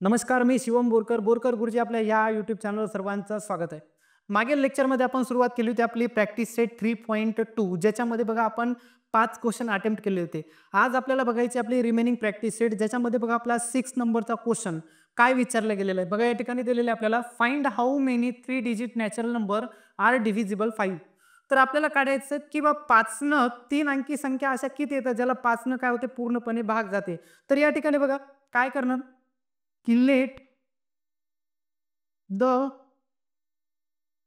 नमस्कार, मी शिवम बोरकर. बोरकर गुरुजी आपल्या या यूट्यूब चॅनलवर सर्वांचं स्वागत आहे. मागील लेक्चरमध्ये आपण सुरुवात केली होती आपली प्रॅक्टिस सेट 3.2 ज्याच्यामध्ये बघा आपण 5 क्वेश्चन अटेम्प्ट केले होते. आज आपल्याला बघायची आपली रिमेनिंग प्रॅक्टिस सेट ज्याच्यामध्ये बघा आपला 6 नंबरचा क्वेश्चन काय विचारला गेलेला आहे. बघा या ठिकाणी दिलेले आपल्याला find how many 3 digit natural number are divisible 5. तर आपल्याला काढायचं की बा 5 3 अंकी संख्या अशा किती येतात ज्याला 5 काय होते पूर्णपणे भाग जाते. तर या ठिकाणी बघा काय करणार की let the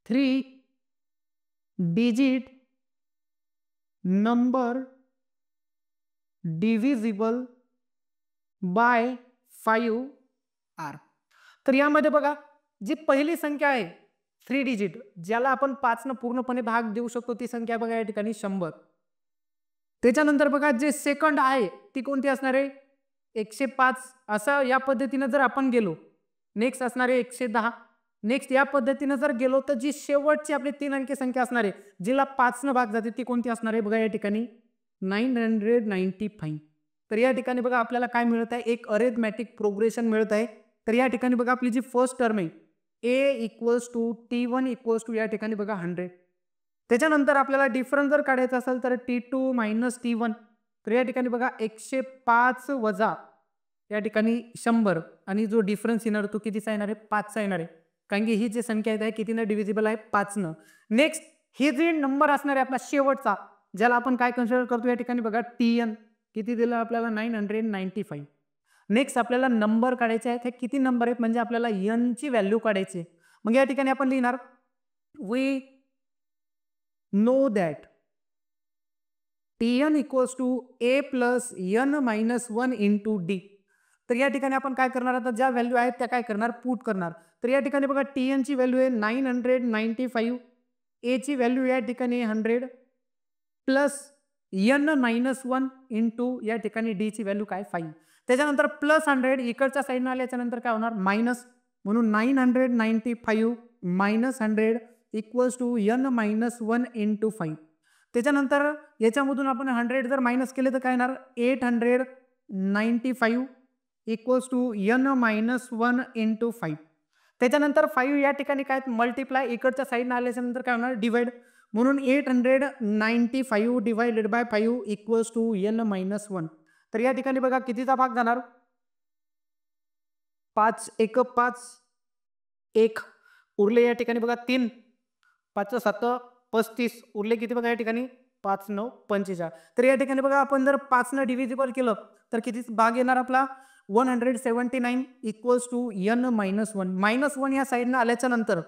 3 digit number divisible by 5 are. तर यामध्ये बघा जी पहिली संख्या आहे 3 डिजिट ज्याला आपण 5 न पूर्णपणे भाग देऊ शकतो ती संख्या बघा या ठिकाणी 100. त्याच्यानंतर बघा जे सेकंड आहे ती कोणती असणार आहे 105. असं या पद्धतीने जर आपण गेलो नेक्स्ट असणार आहे 110. नेक्स्ट या पद्धतीने जर गेलो तर जी शेवटची आपली 3 अंकी संख्या असणार आहे जिला 5 न भाग जाते ती कोणती असणार आहे बघा या ठिकाणी 995. तर या ठिकाणी बघा आपल्याला काय मिळत आहे एक अरिथमॅटिक प्रोग्रेशन मिळत आहे. तर या ठिकाणी बघा आपली जी फर्स्ट टर्म आहे a = t1 = या ठिकाणी बघा 100. त्याच्यानंतर आपल्याला डिफरन्स जर काढायचा असेल तर t2 - t1. तर या ठिकाणी बघा 105 वजा या ठिकाणी 100 आणि जो डिफरन्स येणार तो कितीचा येणार आहे 5चा येणार आहे. कारण की ही जी संख्या आहे कितीनं डिव्हिजिबल आहे 5 न. नेक्स्ट ही जी नंबर असणार आहे आपला शेवटचा ज्याला आपण काय कन्सिडर करतो या ठिकाणी बघा tn किती दिलं आपल्याला 995. नेक्स्ट आपल्याला नंबर काढायचे आहेत. हे किती नंबर आहेत म्हणजे आपल्याला n ची व्हॅल्यू काढायची. मग या ठिकाणी आपण लिहिणार we know that tn = a + n - 1 * d. तर या ठिकाणी आपण काय करणार आता ज्या व्हॅल्यू आहेत त्या काय करणार पुट करणार. तर या ठिकाणी बघा tn ची व्हॅल्यू आहे 995, a ची व्हॅल्यू या ठिकाणी 100 प्लस n - 1 या ठिकाणी d ची व्हॅल्यू काय 5. त्याच्यानंतर प्लस 100 इकडच्या साईडने आल्याच्या नंतर काय होणार मायनस. म्हणून 995 - 100 = n - 1 * 5. त्याच्यानंतर याच्यामधून आपण 100 जर मायनस केले तर काय येणार 895 = n - 1 * 5. त्याच्यानंतर 5 या ठिकाणी काय मल्टिप्लाय इकडच्या साईडने आल्याच्या नंतर काय होणार डिवाइड. म्हणून 895 डिवाइडेड बाय 5 = n - 1. तर या ठिकाणी बघा कितीचा भाग जाणार 5 1 5 1 उरले या ठिकाणी बघा 3 5 7 35 उरले किती बघा या ठिकाणी 5 9 45. तर या ठिकाणी बघा आपण जर 5 न डिव्हिजिबल केलं तर किती भाग येणार आपला 179 = n - 1. -1 या साईडनं आल्याच्या नंतर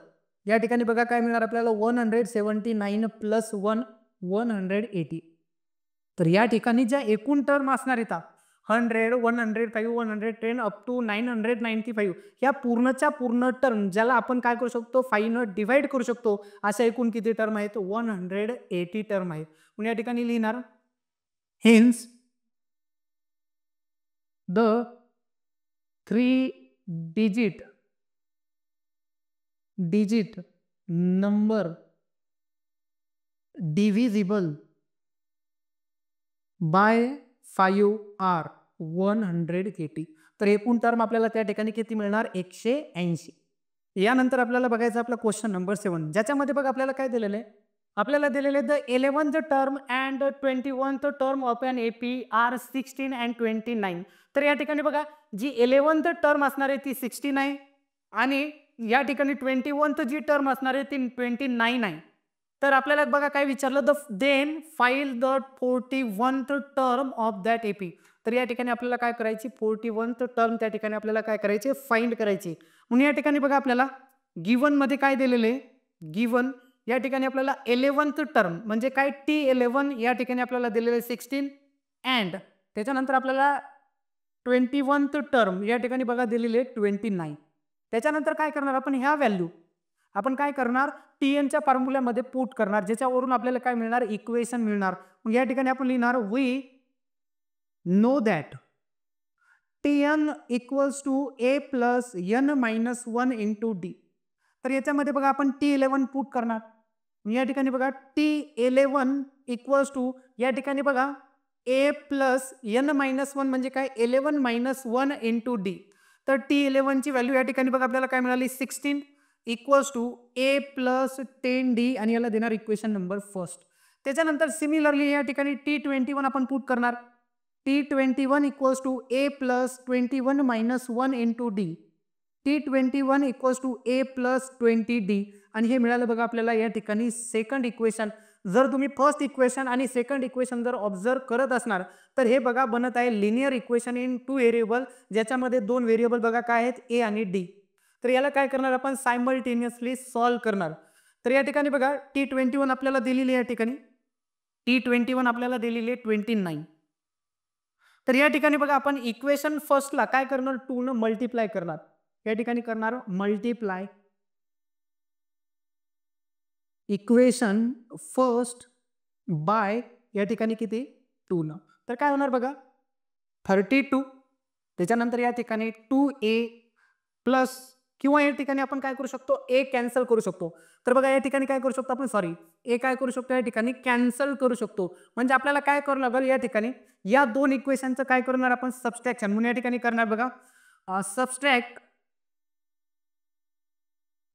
या ठिकाणी बघा काय मिळणार आपल्याला 179 + 1 180. तर या ठिकाणी ज्या एकूण टर्म असणार आहेत 100 105 110 अप टू 995 या पूर्णच्या पूर्ण टर्म ज्याला आपण काय करू शकतो 5 न डिवाइड करू शकतो अशा एकूण किती टर्म आहेत 180 टर्म आहेत. म्हणून या ठिकाणी लिहिणार hence the 3 digit number divisible by 5 are 180. तर एकूण टर्म आपल्याला त्या ठिकाणी किती मिळणार 180. यानंतर आपल्याला बघायचं आपला क्वेश्चन नंबर 7 ज्याच्यामध्ये बघा आपल्याला काय दिलेलं आहे आपल्याला दिलेले the 11th term and 21th term of an AP are 16 and 29. तर या ठिकाणी बघा जी 11th टर्म असणार आहे ती 16 आहे आणि या ठिकाणी 21th जी टर्म असणार आहे ती 29 आहे. तर आपल्याला बघा काय विचारलं द देन फाइल the 41th term of that AP. तर या ठिकाणी आपल्याला काय करायची 41th टर्म त्या ठिकाणी आपल्याला काय करायची फाइंड करायची. म्हणून या ठिकाणी बघा आपल्याला गिवन मध्ये काय दिलेले गिवन या ठिकाणी आपल्याला 11th टर्म म्हणजे काय T11 या ठिकाणी आपल्याला दिलेले 16 अँड त्याच्यानंतर आपल्याला 21th टर्म या ठिकाणी बघा दिलेले 29. त्याच्यानंतर काय करणार आपण ह्या व्हॅल्यू आपण काय करणार TN च्या फॉर्म्युल्यामध्ये पुट करणार ज्याच्यावरून आपल्याला काय मिळणार इक्वेशन मिळणार. मग या ठिकाणी आपण लिहिणार we know that TN = a + n - 1 * d. तर याच्यामध्ये बघा आपण T11 पुट करणार. या ठिकाणी बघा T11 = या ठिकाणी बघा a + n - 1 म्हणजे काय 11 - 1 * d. तर T11ची व्हॅल्यू या ठिकाणी बघा आपल्याला काय मिळाली 16 equals to A plus 10D आणि याला देणार इक्वेशन नंबर फर्स्ट. त्याच्यानंतर सिमिलरली या ठिकाणी T21 आपण पुट करणार. T21 equals to A plus 21 minus 1 into D. T21 equals to A plus 20D आणि हे मिळालं बघा आपल्याला या ठिकाणी सेकंड इक्वेशन. जर तुम्ही फर्स्ट इक्वेशन आणि सेकंड इक्वेशन जर ऑब्झर्व करत असणार तर हे बघा बनत आहे लिनियर इक्वेशन इन 2 व्हेरिएबल, ज्याच्यामध्ये 2 व्हेरिएबल बघा काय आहेत A आणि D. तर याला काय करणार आपण सायमल्टेनियसली सॉल्व्ह करणार. तर या ठिकाणी बघा T21 आपल्याला दिलेली आहे, या ठिकाणी T21 आपल्याला दिलेली आहे 29. तर या ठिकाणी बघा आपण इक्वेशन फर्स्टला काय करणार 2 न मल्टिप्लाय करणार. या ठिकाणी करणार मल्टिप्लाय इक्वेशन फर्स्ट बाय या ठिकाणी किती 2 न. तर काय होणार बघा 32. त्याच्यानंतर या ठिकाणी 2A प्लस किंवा या ठिकाणी आपण काय करू शकतो A कॅन्सल करू शकतो. तर बघा या ठिकाणी काय करू शकतो आपण A काय करू शकतो या ठिकाणी कॅन्सल करू शकतो. म्हणजे आपल्याला काय करावं लागेल या ठिकाणी या दोन इक्वेशनचं काय करणार आपण सबस्ट्रॅक्शन म्हणून या ठिकाणी करणार बघा subtract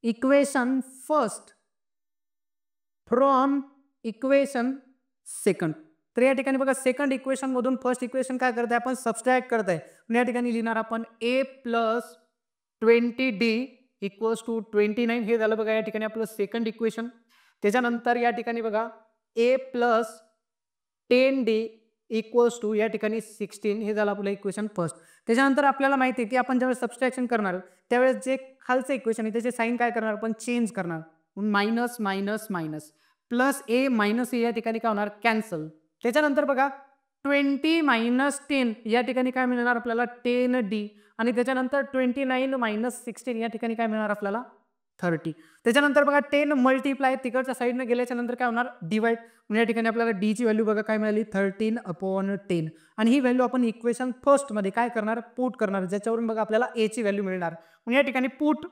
equation first from equation second. तर या ठिकाणी बघा सेकंड इक्वेशन मधून फर्स्ट इक्वेशन काय करताय आपण सबस्ट्रॅक्ट करताय. या ठिकाणी लिहिणार आपण A plus 20D equals to 29. हे झालं बघा या ठिकाणी आपलं सेकंड इक्वेशन. त्याच्यानंतर या ठिकाणी बघा A plus 10D equals to या ठिकाणी 16. हे झालं आपलं इक्वेशन फर्स्ट. त्याच्यानंतर आपल्याला माहिती आहे की आपण ज्यावेळेस सबस्ट्रॅक्शन करणार त्यावेळेस जे खालचं इक्वेशन आहे त्याचे साईन काय करणार आपण चेंज करणार. Minus minus minus plus A minus A या ठिकाणी काय होणार कॅन्सल. त्याच्यानंतर बघा 20 मायनस 10 या ठिकाणी काय मिळणार आपल्याला 10D आणि त्याच्यानंतर 29 मायनस 16 या ठिकाणी काय मिळणार आपल्याला 30. त्याच्यानंतर बघा 10 मल्टिप्लाय तिकडच्या साईडने गेल्याच्या नंतर काय होणार डिवाइड. या ठिकाणी आपल्याला D ची व्हॅल्यू बघा काय मिळाली 13/10 आणि ही व्हॅल्यू आपण इक्वेशन फर्स्ट मध्ये काय करणार पुट करणार, ज्याच्यावरून बघा आपल्याला A ची व्हॅल्यू मिळणार. म्हणजे या ठिकाणी put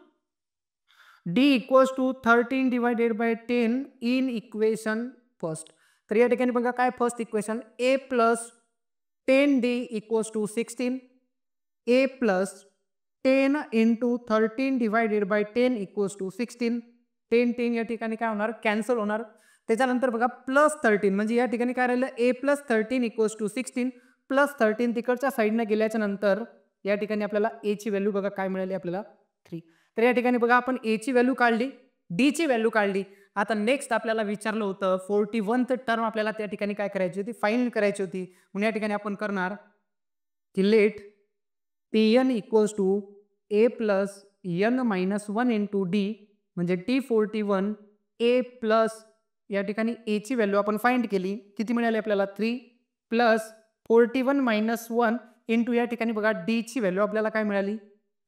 D equals to 13/10 in equation first. तर या ठिकाणी बघा काय first equation A plus 10D equals to 16. A plus 10 into 13/10 equals to 16. 10 या ठिकाणी काय होणार कॅन्सल होणार. त्याच्यानंतर बघा प्लस 13 म्हणजे या ठिकाणी काय राहिलं A plus 13 equals to 16 plus 13 तिकडच्या साईडने गेल्याच्या नंतर या ठिकाणी आपल्याला A ची व्हॅल्यू बघा काय मिळाली आपल्याला 3. तर या ठिकाणी बघा आपण A ची व्हॅल्यू काढली, D ची व्हॅल्यू काढली. आता नेक्स्ट आपल्याला विचारलं होतं 41th टर्म आपल्याला त्या ठिकाणी काय करायची होती फाइंड करायची होती. म्हणून या ठिकाणी आपण करणार की let Tn equals to A plus n minus 1 into D म्हणजे T41 A प्लस या ठिकाणी A ची व्हॅल्यू आपण फाइंड केली किती मिळाली आपल्याला 3 प्लस 41 मायनस 1 इंटू या ठिकाणी बघा D ची व्हॅल्यू आपल्याला काय मिळाली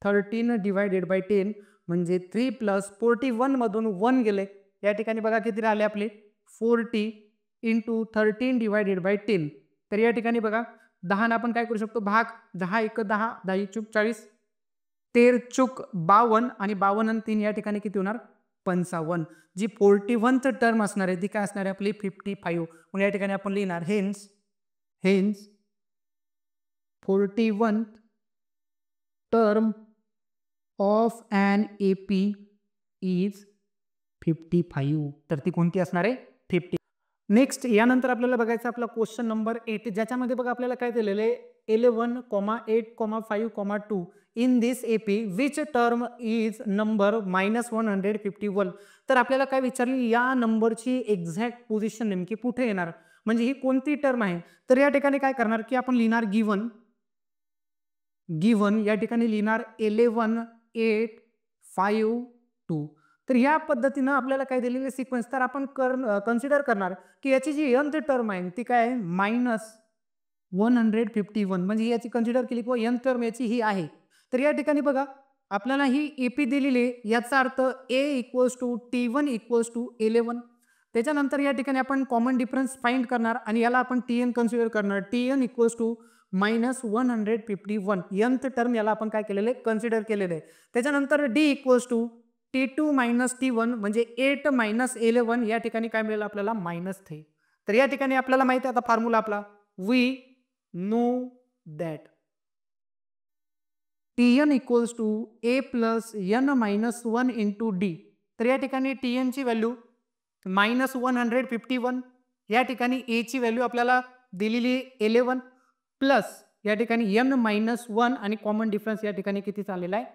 13/10 म्हणजे 3 प्लस 41 मधून 1 गेले या ठिकाणी बघा किती राहिले आपले 40 इंटू 13/10. तर या ठिकाणी बघा 10 आपण काय करू शकतो भाग 10 1 10 10 चूक 40 13 चूक 52 आणि 52 आणि 3 या ठिकाणी किती होणार 55. जी 41th टर्म असणार आहे ती काय असणार आहे आपली 55. म्हणून या ठिकाणी आपण लिहिणार hence 41th term of an AP is 55. तर ती कोणती असणार आहे 50. नेक्स्ट यानंतर आपल्याला बघायचं आपला क्वेश्चन नंबर 8 ज्याच्यामध्ये बघा आपल्याला काय दिलेलं आहे 11,8,5,2 in this AP which term is number -151. तर आपल्याला काय विचारली या नंबरची एक्झॅक्ट पोझिशन नेमकी कुठे येणार म्हणजे ही कोणती टर्म आहे. तर या ठिकाणी काय करणार की आपण लिहिणार गिवन या ठिकाणी लिहिणार 11,8,5,2. तर या पद्धतीनं आपल्याला काय दिलेले सिक्वेन्स तर आपण कन्सिडर करणार की याची जी nth टर्म आहे ती काय आहे -151 म्हणजे याची कन्सिडर केली किंवा nth टर्म याची ही आहे. तर या ठिकाणी बघा आपल्याला ही AP दिलेली आहे याचा अर्थ A equals to T1 equals to 11. त्याच्यानंतर या ठिकाणी आपण कॉमन डिफरन्स फाइंड करणार आणि याला आपण Tn कन्सिडर करणार. Tn equals to -151 nth term याला आपण काय केलेलं आहे कन्सिडर केलेलं आहे. त्याच्यानंतर D equals to T2 minus T1 म्हणजे 8 मायनस 11 या ठिकाणी काय मिळेल आपल्याला -3. तर या ठिकाणी आपल्याला माहिती आहे आता फॉर्म्युला आपला we know that Tn equals to A plus n minus 1 into D. तर या ठिकाणी Tn ची व्हॅल्यू -151, या ठिकाणी ए ची व्हॅल्यू आपल्याला दिलेली 11 प्लस या ठिकाणी n -1 आणि कॉमन डिफरन्स या ठिकाणी किती चाललेला आहे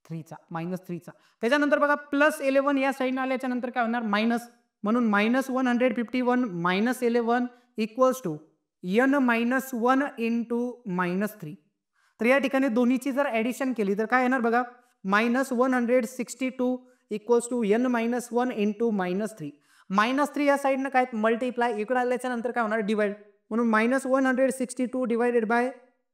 3चा -3चा. त्याच्यानंतर बघा प्लस 11 या साईडने आल्याच्या नंतर काय होणार मायनस, म्हणून -151 minus 11 equals to n -1 into -3. तर या ठिकाणी दोन्हीची जर ॲडिशन केली तर काय येणार बघा -162 इक्वल्स टू n -1 इंटू -3. -3 या साईडनं काय मल्टिप्लाय, इकडे आल्याच्या नंतर काय होणार डिवाइड, म्हणून -162 divided by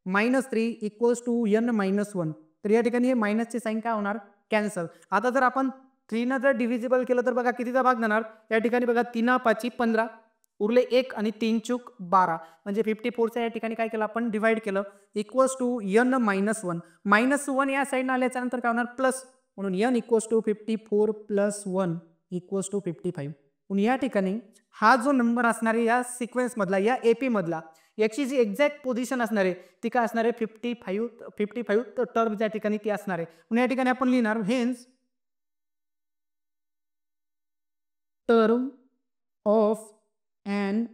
-3 equals to n -1. तर या ठिकाणी हे मायनसचे साईन काय होणार कॅन्सल. आता जर आपण 3 जर डिव्हिजिबल केलं तर बघा कितीचा भाग जाणार, या ठिकाणी बघा 3 5 15 उरले 1 आणि 3 चूक 12, म्हणजे 54च्या या ठिकाणी काय केलं आपण डिवाइड केलं इक्वल्स टू n -1. -1 या साईडनं आल्याच्या नंतर काय होणार प्लस, म्हणून n equals to 54 plus 1 equals to 55. म्हणून या ठिकाणी हा जो नंबर असणार आहे या सिक्वेन्स मधला या एपी मधला याची जी एक्झॅक्ट पोझिशन असणार आहे ती काय असणार आहे 55 टर्म या ठिकाणी ती असणार आहे. म्हणून या ठिकाणी आपण लिहिणार hence term of an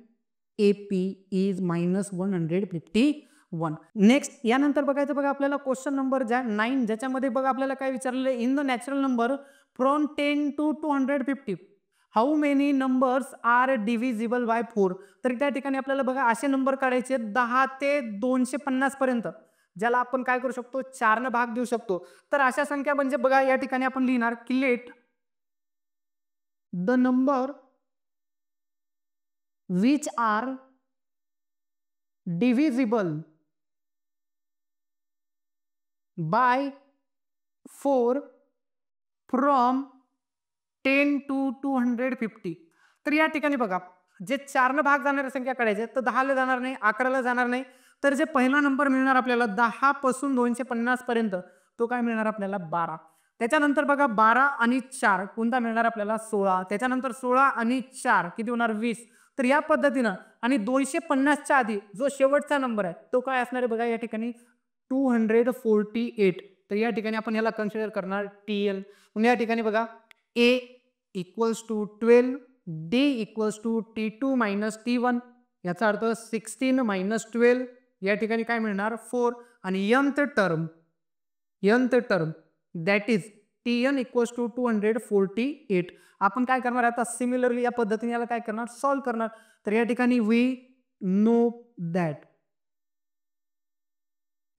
AP is -151. Next यानंतर बघायचं बघा आपल्याला क्वेश्चन नंबर 9, ज्याच्यामध्ये बघा आपल्याला काय विचारलेलं आहे in the natural number from 10 to 250 how many numbers are divisible by 4. तर त्या ठिकाणी आपल्याला बघा असे नंबर काढायचे 10 ते 250 पर्यंत, ज्याला आपण काय करू शकतो 4 ने भाग देऊ शकतो. तर अशा संख्या म्हणजे बघा या ठिकाणी आपण लिहिणार की let the number which are divisible by 4 from 10 to 250. तर या ठिकाणी बघा जे 4 ने भाग जाणाऱ्या संख्या काढायच्या तर 10 ला जाणार नाही, 11 ला जाणार नाही, तर जे पहिला नंबर मिळणार आपल्याला 10 पासून 250 पर्यंत तो काय मिळणार आपल्याला 12. त्याच्यानंतर बघा 12 आणि 4 कोणता मिळणार आपल्याला 16. त्याच्यानंतर 16 आणि 4 किती होणार 20. तर या पद्धतीनं आणि 250च्या आधी जो शेवटचा नंबर आहे तो काय असणार आहे बघा या ठिकाणी 248. तर या ठिकाणी आपण याला कन्सिडर करणार TL. म्हणजे या ठिकाणी बघा A equals to 12, D equals to T2 minus T1, याचा अर्थ 16 मायनस 12 या ठिकाणी काय मिळणार 4, आणि nth term that is Tn equals to 248. आपण काय करणार आता सिमिलरली या पद्धतीने याला काय करणार सॉल्व्ह करणार. तर या ठिकाणी we know that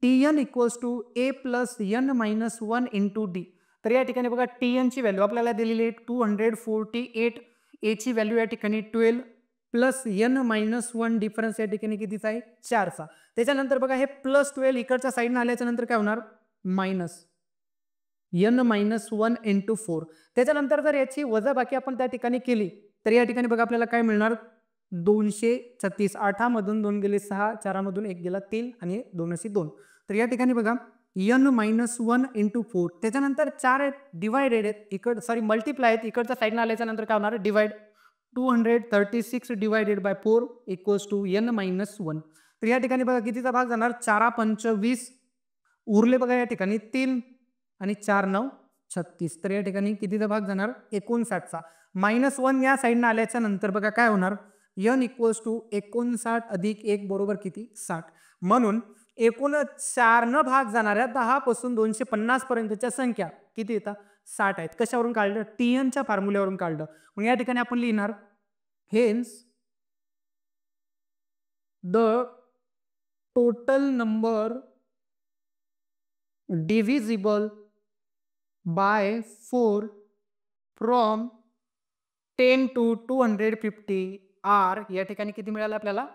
Tn equals to a plus n minus 1 into D. तर या ठिकाणी बघा Tn ची व्हॅल्यू आपल्याला दिलेली आहे 248, a ची व्हॅल्यू या ठिकाणी 12 प्लस n मायनस 1 डिफरन्स या ठिकाणी कितीचा आहे 4चा. त्याच्यानंतर बघा हे प्लस 12 इकडच्या साईडनं आल्याच्या नंतर काय होणार मायनस n मायनस 1 इंटू 4. त्याच्यानंतर जर याची वजाबाकी आपण त्या ठिकाणी केली तर या ठिकाणी बघा आपल्याला काय मिळणार 236. 8 मधून 2 गेले 6, 4 मधून 1 गेला 3 आणि 2 तर या ठिकाणी बघा n मायनस 1 इंटू 4. त्याच्यानंतर 4 डिवायडेड आहेत मल्टिप्लाय आहेत इकडच्या साईडनं आल्याच्या नंतर काय होणार divide 236 divided by 4 equals to n minus 1. तर या ठिकाणी बघा कितीचा भाग जाणार 4 5 20 उरले बघा या ठिकाणी 3 आणि 4 9 36. तर या ठिकाणी कितीचा भाग जाणार 59चा. -1 या साईडनं आल्याच्या नंतर बघा काय होणार n इक्वल्स टू 59 अधिक 1 बरोबर किती 60. म्हणून एकूण 4 न भाग जाणाऱ्या 10 पासून 250 पर्यंतच्या संख्या किती येतात 60 आहेत. कशावरून काढलं Tnच्या फॉर्म्युल्यावरून काढलं. मग या ठिकाणी आपण लिहिणार hence the total number divisible by 4 from 10 to 250 are या ठिकाणी किती मिळालं आपल्याला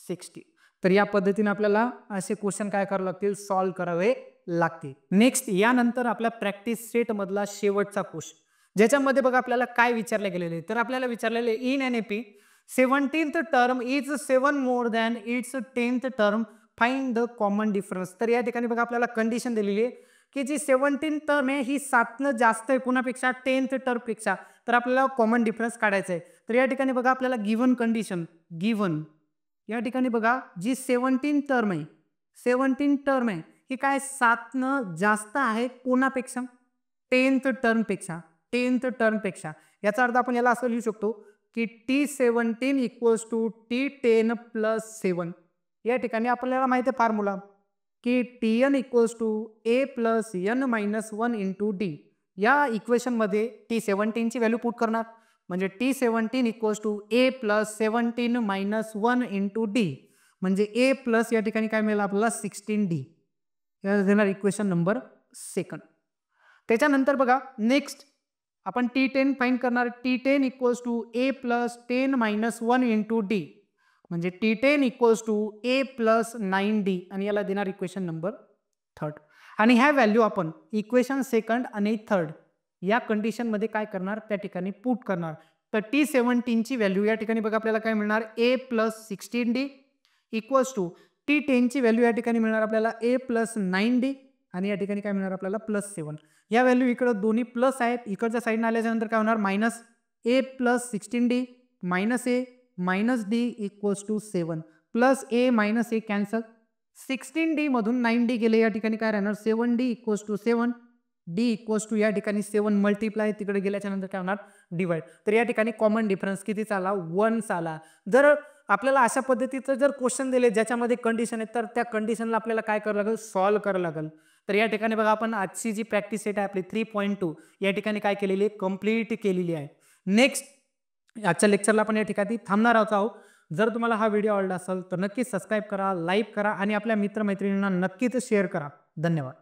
60. तर या पद्धतीने आपल्याला असे क्वेश्चन काय करावे लागतील सॉल्व्ह करावे लागतील. नेक्स्ट यानंतर आपल्या प्रॅक्टिस सेट मधला शेवटचा क्वेश्चन ज्याच्यामध्ये बघा आपल्याला काय विचारले गेलेले तर आपल्याला विचारलेले in an AP 17th term is 7 more than it's 10th term find the common difference. तर या ठिकाणी बघा आपल्याला कंडिशन दिलेली आहे की जी 17th टर्म आहे ही 7 जास्त आहे कुणापेक्षा 10th टर्म पेक्षा. तर आपल्याला कॉमन डिफरन्स काढायचा आहे. तर या ठिकाणी बघा आपल्याला गिव्हन कंडिशन गिव्हन या ठिकाणी बघा जी 17 टर्म आहे हे काय 7 जास्त आहे कोणापेक्षा? 10th टर्मपेक्षा. याचा अर्थ आपण याला असं लिहू शकतो की T17 equals to T10 plus 7. या ठिकाणी आपल्याला माहिती आहे फॉर्म्युला की Tn equals to A plus N minus 1 into D. या इक्वेशनमध्ये T17 ची व्हॅल्यू पुट करणार म्हणजे T17 equals to A plus 17 minus 1 into D. म्हणजे A प्लस या ठिकाणी काय मिळेल आपल्याला 16D. या देणार इक्वेशन नंबर 2. त्याच्यानंतर बघा नेक्स्ट आपण T10 फाइंड करणार. T10 equals to A plus 10 minus 1 into D. म्हणजे T10 equals to A plus 9D आणि याला देणार इक्वेशन नंबर 3. आणि ह्या व्हॅल्यू आपण इक्वेशन 2 आणि 3 या कंडिशनमध्ये काय करणार त्या ठिकाणी पुट करणार. तर T17 ची व्हॅल्यू या ठिकाणी बघा आपल्याला काय मिळणार A plus 16D equals to T10 ची व्हॅल्यू या ठिकाणी मिळणार आपल्याला A प्लस 9D आणि या ठिकाणी काय मिळणार आपल्याला प्लस 7. या व्हॅल्यू इकडं दोन्ही प्लस आहेत. इकडच्या साईडने आल्याच्या नंतर काय होणार minus A plus 16D minus A minus D equals to 7 plus A minus A cancel. 16D मधून 9D गेले या ठिकाणी काय राहणार 7D equals to 7 D equals to या ठिकाणी 7 मल्टिप्लाय तिकडे गेल्याच्या नंतर काय होणार डिवाइड. तर या ठिकाणी कॉमन डिफरन्स किती आला 1 आला. जर आपल्याला अशा पद्धतीचं जर क्वेश्चन दिले ज्याच्यामध्ये कंडिशन आहे तर त्या कंडिशनला आपल्याला काय करावं लागेल सॉल्व्ह करावं लागेल. तर या ठिकाणी बघा आपण आजची जी प्रॅक्टिस सेट आहे आपली 3.2 या ठिकाणी काय केलेली आहे कंप्लीट केलेली आहे. नेक्स्ट आजच्या लेक्चरला आपण या ठिकाणी थांबणार आहोत. जर तुम्हाला हा व्हिडिओ आवडला असेल तर नक्कीच सबस्क्राईब करा, लाईक करा आणि आपल्या मित्रमैत्रिणींना नक्कीच शेअर करा. धन्यवाद.